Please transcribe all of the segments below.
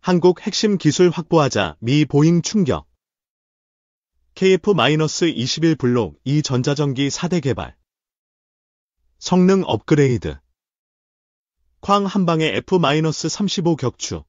한국 핵심 기술 확보하자 미 보잉 충격. KF-21 블록 2 전자전기 4대 개발. 성능 업그레이드. 쾅 한방에 F-35 격추.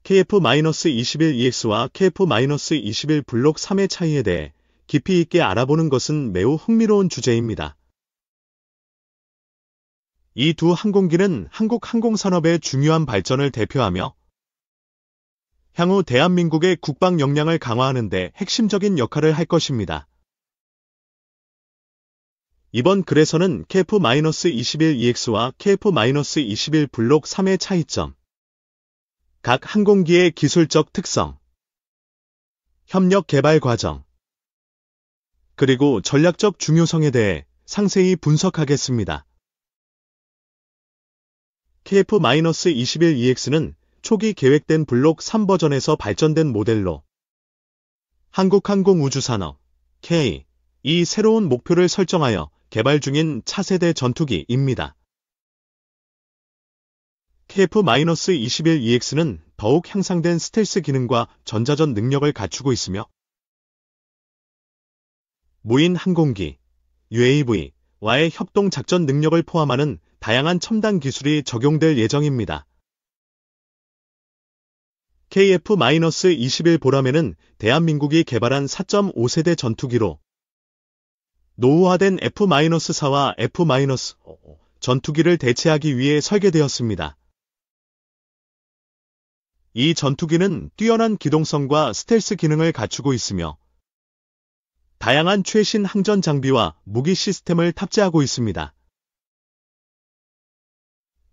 KF-21EX와 KF-21 블록 3의 차이에 대해 깊이 있게 알아보는 것은 매우 흥미로운 주제입니다. 이 두 항공기는 한국 항공산업의 중요한 발전을 대표하며 향후 대한민국의 국방 역량을 강화하는 데 핵심적인 역할을 할 것입니다. 이번 글에서는 KF-21EX와 KF-21 블록 3의 차이점, 각 항공기의 기술적 특성, 협력 개발 과정, 그리고 전략적 중요성에 대해 상세히 분석하겠습니다. KF-21EX는 초기 계획된 블록 3 버전에서 발전된 모델로 한국항공우주산업 K 이 새로운 목표를 설정하여 개발 중인 차세대 전투기입니다. KF-21EX는 더욱 향상된 스텔스 기능과 전자전 능력을 갖추고 있으며 무인 항공기, UAV와의 협동 작전 능력을 포함하는 다양한 첨단 기술이 적용될 예정입니다. KF-21 보라매는 대한민국이 개발한 4.5세대 전투기로 노후화된 F-4와 F-5 전투기를 대체하기 위해 설계되었습니다. 이 전투기는 뛰어난 기동성과 스텔스 기능을 갖추고 있으며 다양한 최신 항전 장비와 무기 시스템을 탑재하고 있습니다.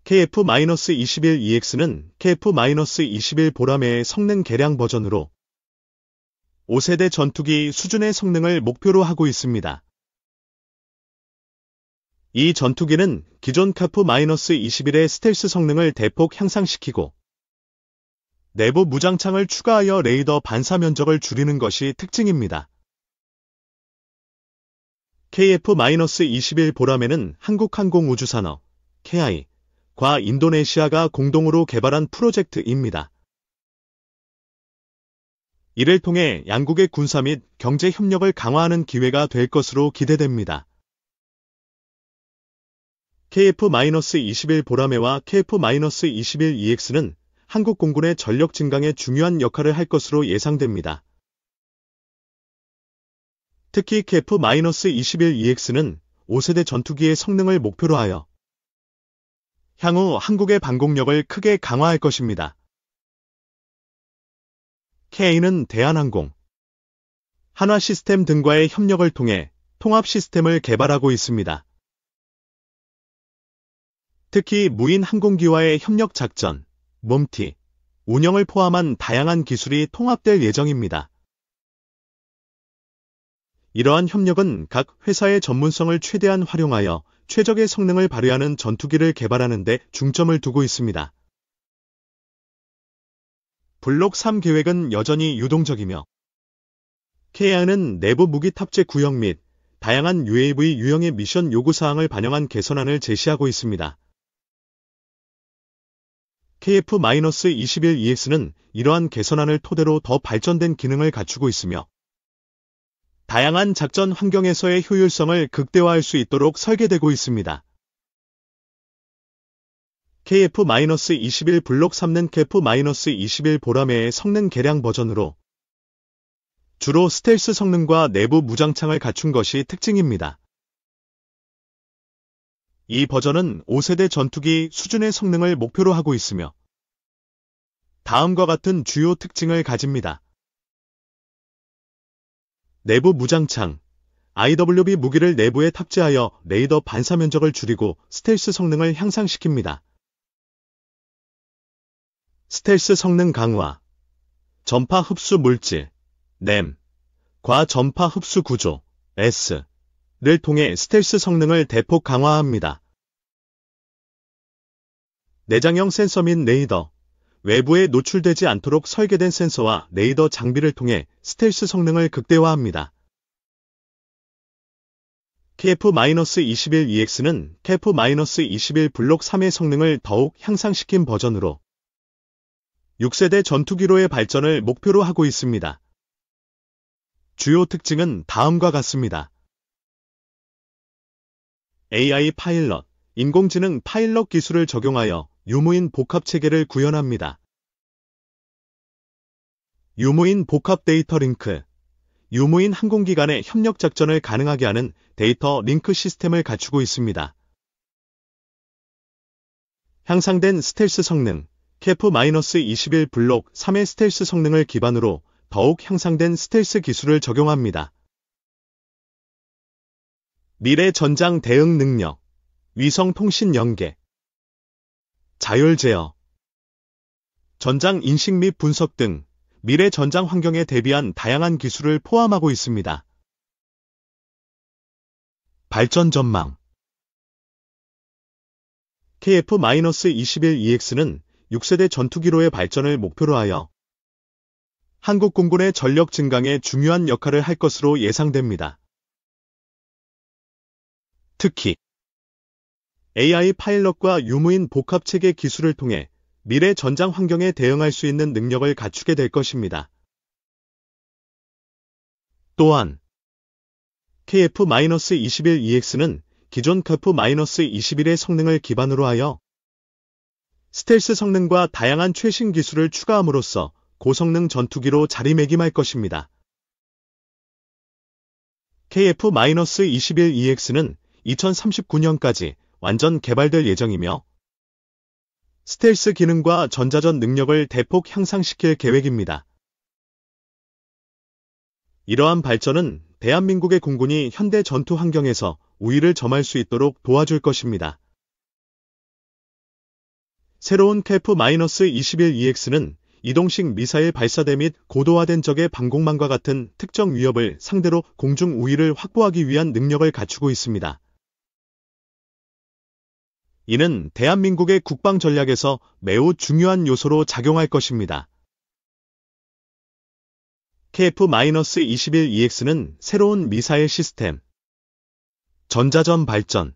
KF-21EX는 KF-21 보라매의 성능 개량 버전으로 5세대 전투기 수준의 성능을 목표로 하고 있습니다. 이 전투기는 기존 KF-21의 스텔스 성능을 대폭 향상시키고 내부 무장창을 추가하여 레이더 반사 면적을 줄이는 것이 특징입니다. KF-21 보라매는 한국항공우주산업 KI 과 인도네시아가 공동으로 개발한 프로젝트입니다. 이를 통해 양국의 군사 및 경제 협력을 강화하는 기회가 될 것으로 기대됩니다. KF-21 보라매와 KF-21EX는 한국 공군의 전력 증강에 중요한 역할을 할 것으로 예상됩니다. 특히 KF-21EX는 5세대 전투기의 성능을 목표로 하여 향후 한국의 방공력을 크게 강화할 것입니다. K는 대한항공, 한화시스템 등과의 협력을 통해 통합 시스템을 개발하고 있습니다. 특히 무인 항공기와의 협력 작전, 몸티, 운영을 포함한 다양한 기술이 통합될 예정입니다. 이러한 협력은 각 회사의 전문성을 최대한 활용하여 최적의 성능을 발휘하는 전투기를 개발하는 데 중점을 두고 있습니다. 블록 3 계획은 여전히 유동적이며 KI는 내부 무기 탑재 구형 및 다양한 UAV 유형의 미션 요구사항을 반영한 개선안을 제시하고 있습니다. KF-21EX는 이러한 개선안을 토대로 더 발전된 기능을 갖추고 있으며 다양한 작전 환경에서의 효율성을 극대화할 수 있도록 설계되고 있습니다. KF-21 블록 3는 KF-21 보라매의 성능 개량 버전으로 주로 스텔스 성능과 내부 무장창을 갖춘 것이 특징입니다. 이 버전은 5세대 전투기 수준의 성능을 목표로 하고 있으며 다음과 같은 주요 특징을 가집니다. 내부 무장창, IWB 무기를 내부에 탑재하여 레이더 반사 면적을 줄이고 스텔스 성능을 향상시킵니다. 스텔스 성능 강화, 전파 흡수 물질, NEM, 과 전파 흡수 구조, S를 통해 스텔스 성능을 대폭 강화합니다. 내장형 센서 및 레이더, 외부에 노출되지 않도록 설계된 센서와 레이더 장비를 통해 스텔스 성능을 극대화합니다. KF-21EX는 KF-21 블록 3의 성능을 더욱 향상시킨 버전으로 6세대 전투기로의 발전을 목표로 하고 있습니다. 주요 특징은 다음과 같습니다. AI 파일럿, 인공지능 파일럿 기술을 적용하여 유무인 복합체계를 구현합니다. 유무인 복합 데이터 링크, 유무인 항공기 간의 협력 작전을 가능하게 하는 데이터 링크 시스템을 갖추고 있습니다. 향상된 스텔스 성능, KF-21 블록 3의 스텔스 성능을 기반으로 더욱 향상된 스텔스 기술을 적용합니다. 미래 전장 대응 능력, 위성 통신 연계, 자율 제어, 전장 인식 및 분석 등 미래 전장 환경에 대비한 다양한 기술을 포함하고 있습니다. 발전 전망 KF-21EX는 6세대 전투기로의 발전을 목표로 하여 한국 공군의 전력 증강에 중요한 역할을 할 것으로 예상됩니다. 특히 AI 파일럿과 유무인 복합체계 기술을 통해 미래 전장 환경에 대응할 수 있는 능력을 갖추게 될 것입니다. 또한 KF-21EX는 기존 KF-21의 성능을 기반으로 하여 스텔스 성능과 다양한 최신 기술을 추가함으로써 고성능 전투기로 자리매김할 것입니다. KF-21EX는 2039년까지 완전 개발될 예정이며 스텔스 기능과 전자전 능력을 대폭 향상시킬 계획입니다. 이러한 발전은 대한민국의 공군이 현대 전투 환경에서 우위를 점할 수 있도록 도와줄 것입니다. 새로운 KF-21EX는 이동식 미사일 발사대 및 고도화된 적의 방공망과 같은 특정 위협을 상대로 공중 우위를 확보하기 위한 능력을 갖추고 있습니다. 이는 대한민국의 국방 전략에서 매우 중요한 요소로 작용할 것입니다. KF-21EX는 새로운 미사일 시스템, 전자전 발전,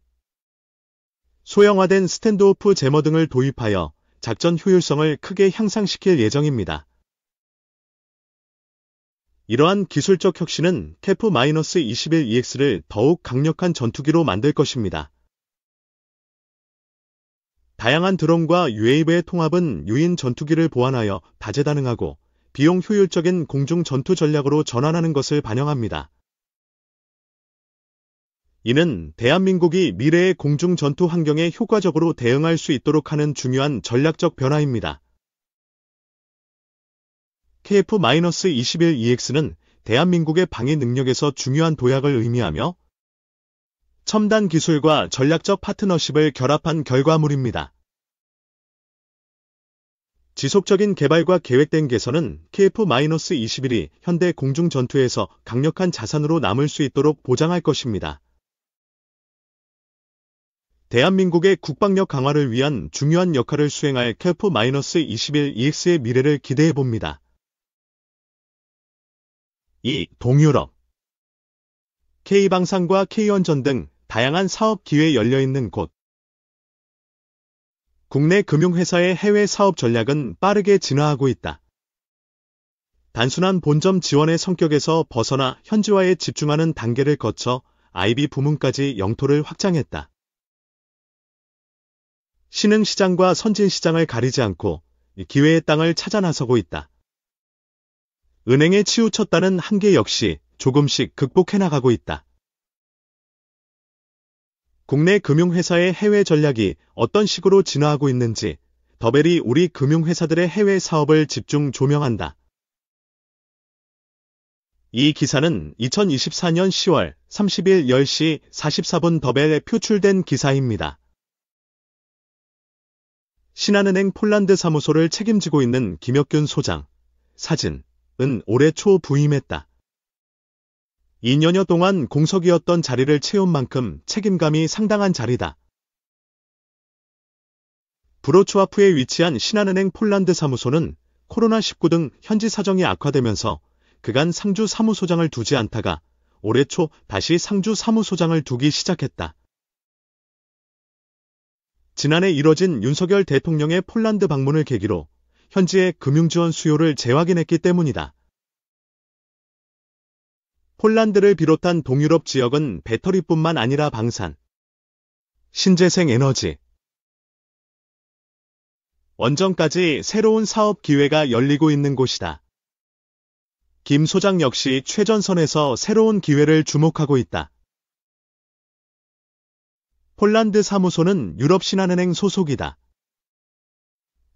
소형화된 스탠드오프 제머 등을 도입하여 작전 효율성을 크게 향상시킬 예정입니다. 이러한 기술적 혁신은 KF-21EX를 더욱 강력한 전투기로 만들 것입니다. 다양한 드론과 UAV의 통합은 유인 전투기를 보완하여 다재다능하고 비용 효율적인 공중 전투 전략으로 전환하는 것을 반영합니다. 이는 대한민국이 미래의 공중 전투 환경에 효과적으로 대응할 수 있도록 하는 중요한 전략적 변화입니다. KF-21EX는 대한민국의 방위 능력에서 중요한 도약을 의미하며 첨단 기술과 전략적 파트너십을 결합한 결과물입니다. 지속적인 개발과 계획된 개선은 KF-21이 현대 공중 전투에서 강력한 자산으로 남을 수 있도록 보장할 것입니다. 대한민국의 국방력 강화를 위한 중요한 역할을 수행할 KF-21EX의 미래를 기대해봅니다. 2. 동유럽 K방산과 K원전 등 다양한 사업 기회 열려있는 곳. 국내 금융회사의 해외 사업 전략은 빠르게 진화하고 있다. 단순한 본점 지원의 성격에서 벗어나 현지화에 집중하는 단계를 거쳐 IB 부문까지 영토를 확장했다. 신흥시장과 선진시장을 가리지 않고 기회의 땅을 찾아 나서고 있다. 은행에 치우쳤다는 한계 역시 조금씩 극복해 나가고 있다. 국내 금융회사의 해외 전략이 어떤 식으로 진화하고 있는지 더벨이 우리 금융회사들의 해외 사업을 집중 조명한다. 이 기사는 2024년 10월 30일 10시 44분 더벨에 표출된 기사입니다. 신한은행 폴란드 사무소를 책임지고 있는 김혁균 소장, 사진은 올해 초 부임했다. 2년여 동안 공석이었던 자리를 채운 만큼 책임감이 상당한 자리다. 브로츠와프에 위치한 신한은행 폴란드 사무소는 코로나19 등 현지 사정이 악화되면서 그간 상주 사무소장을 두지 않다가 올해 초 다시 상주 사무소장을 두기 시작했다. 지난해 이뤄진 윤석열 대통령의 폴란드 방문을 계기로 현지의 금융지원 수요를 재확인했기 때문이다. 폴란드를 비롯한 동유럽 지역은 배터리뿐만 아니라 방산, 신재생 에너지, 원전까지 새로운 사업 기회가 열리고 있는 곳이다. 김 소장 역시 최전선에서 새로운 기회를 주목하고 있다. 폴란드 사무소는 유럽신한은행 소속이다.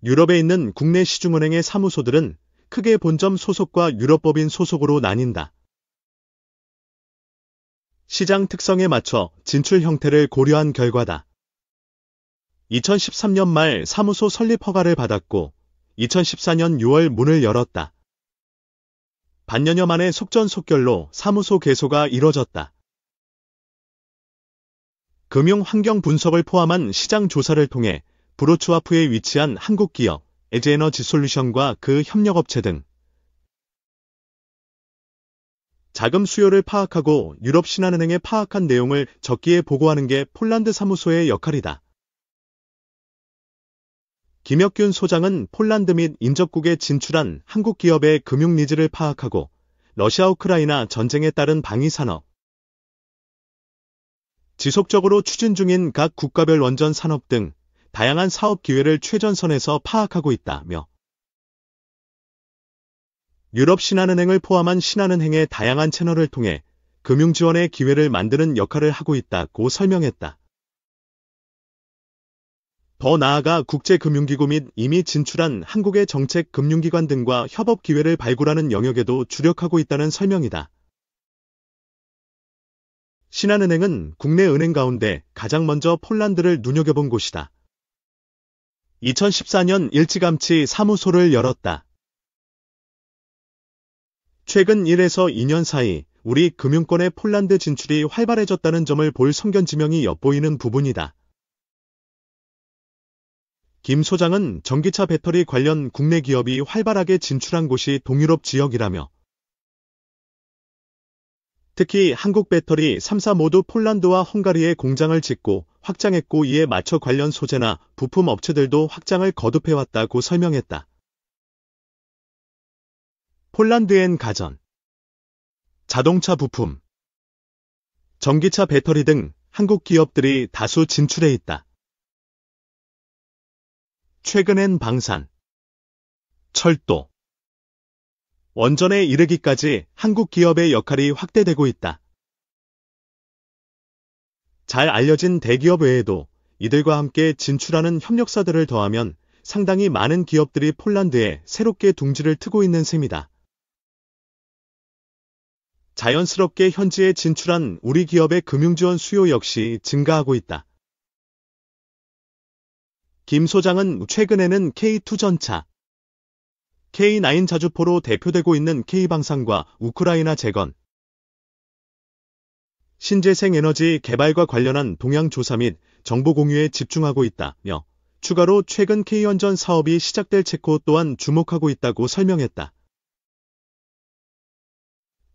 유럽에 있는 국내 시중은행의 사무소들은 크게 본점 소속과 유럽법인 소속으로 나뉜다. 시장 특성에 맞춰 진출 형태를 고려한 결과다. 2013년 말 사무소 설립 허가를 받았고 2014년 6월 문을 열었다. 반년여 만에 속전속결로 사무소 개소가 이뤄졌다. 금융 환경 분석을 포함한 시장 조사를 통해 브로츠와프에 위치한 한국 기업 에즈에너지솔루션과 그 협력업체 등 자금 수요를 파악하고 유럽신한은행에 파악한 내용을 적기에 보고하는 게 폴란드 사무소의 역할이다. 김혁균 소장은 폴란드 및 인접국에 진출한 한국 기업의 금융 니즈를 파악하고 러시아 우크라이나 전쟁에 따른 방위 산업, 지속적으로 추진 중인 각 국가별 원전 산업 등 다양한 사업 기회를 최전선에서 파악하고 있다며 유럽신한은행을 포함한 신한은행의 다양한 채널을 통해 금융 지원의 기회를 만드는 역할을 하고 있다고 설명했다. 더 나아가 국제금융기구 및 이미 진출한 한국의 정책 금융기관 등과 협업 기회를 발굴하는 영역에도 주력하고 있다는 설명이다. 신한은행은 국내 은행 가운데 가장 먼저 폴란드를 눈여겨본 곳이다. 2014년 일찌감치 사무소를 열었다. 최근 1에서 2년 사이 우리 금융권의 폴란드 진출이 활발해졌다는 점을 볼 성견지명이 엿보이는 부분이다. 김 소장은 전기차 배터리 관련 국내 기업이 활발하게 진출한 곳이 동유럽 지역이라며 특히 한국 배터리 3사 모두 폴란드와 헝가리에 공장을 짓고 확장했고 이에 맞춰 관련 소재나 부품 업체들도 확장을 거듭해왔다고 설명했다. 폴란드엔 가전, 자동차 부품, 전기차 배터리 등 한국 기업들이 다수 진출해 있다. 최근엔 방산, 철도, 원전에 이르기까지 한국 기업의 역할이 확대되고 있다. 잘 알려진 대기업 외에도 이들과 함께 진출하는 협력사들을 더하면 상당히 많은 기업들이 폴란드에 새롭게 둥지를 트고 있는 셈이다. 자연스럽게 현지에 진출한 우리 기업의 금융지원 수요 역시 증가하고 있다. 김 소장은 최근에는 K2 전차, K9 자주포로 대표되고 있는 K방산과 우크라이나 재건, 신재생 에너지 개발과 관련한 동향 조사 및 정보 공유에 집중하고 있다며 추가로 최근 K원전 사업이 시작될 체코 또한 주목하고 있다고 설명했다.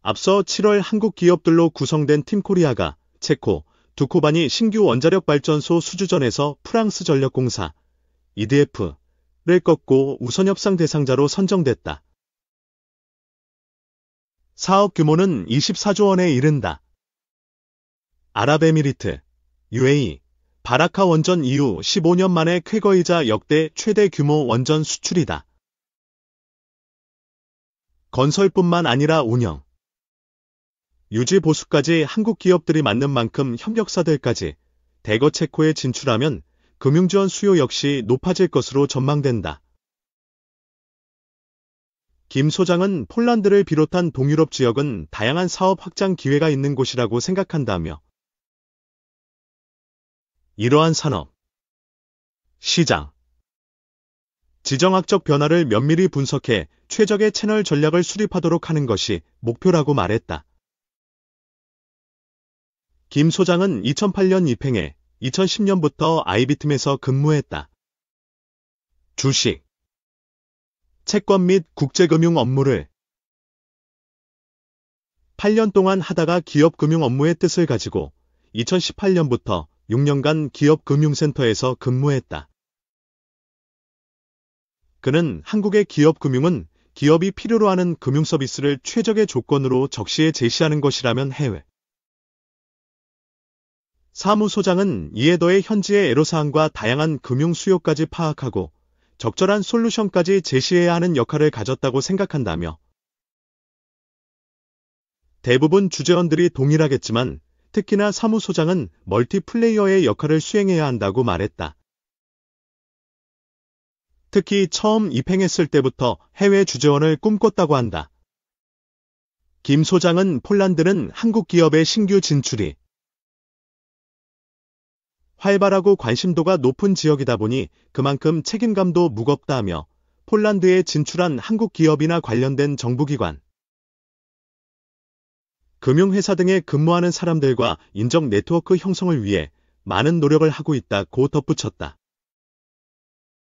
앞서 7월 한국 기업들로 구성된 팀코리아가 체코, 두코바니 신규 원자력 발전소 수주전에서 프랑스 전력공사, EDF를 꺾고 우선협상 대상자로 선정됐다. 사업 규모는 24조 원에 이른다. 아랍에미리트, UAE, 바라카 원전 이후 15년 만에 쾌거이자 역대 최대 규모 원전 수출이다. 건설뿐만 아니라 운영, 유지 보수까지 한국 기업들이 맡는 만큼 협력사들까지 대거 체코에 진출하면 금융지원 수요 역시 높아질 것으로 전망된다. 김 소장은 폴란드를 비롯한 동유럽 지역은 다양한 사업 확장 기회가 있는 곳이라고 생각한다며 이러한 산업, 시장, 지정학적 변화를 면밀히 분석해 최적의 채널 전략을 수립하도록 하는 것이 목표라고 말했다. 김 소장은 2008년 입행해 2010년부터 아이비팀에서 근무했다. 주식, 채권 및 국제금융 업무를 8년 동안 하다가 기업금융 업무의 뜻을 가지고 2018년부터 6년간 기업금융센터에서 근무했다. 그는 한국의 기업 금융은 기업이 필요로 하는 금융 서비스를 최적의 조건으로 적시에 제시하는 것이라면 해외 사무소장은 이에 더해 현지의 애로사항과 다양한 금융 수요까지 파악하고 적절한 솔루션까지 제시해야 하는 역할을 가졌다고 생각한다며 대부분 주재원들이 동일하겠지만 특히나 사무소장은 멀티플레이어의 역할을 수행해야 한다고 말했다. 특히 처음 입행했을 때부터 해외 주재원을 꿈꿨다고 한다. 김 소장은 폴란드는 한국 기업의 신규 진출이 활발하고 관심도가 높은 지역이다 보니 그만큼 책임감도 무겁다며 폴란드에 진출한 한국 기업이나 관련된 정부기관, 금융회사 등에 근무하는 사람들과 인적 네트워크 형성을 위해 많은 노력을 하고 있다고 덧붙였다.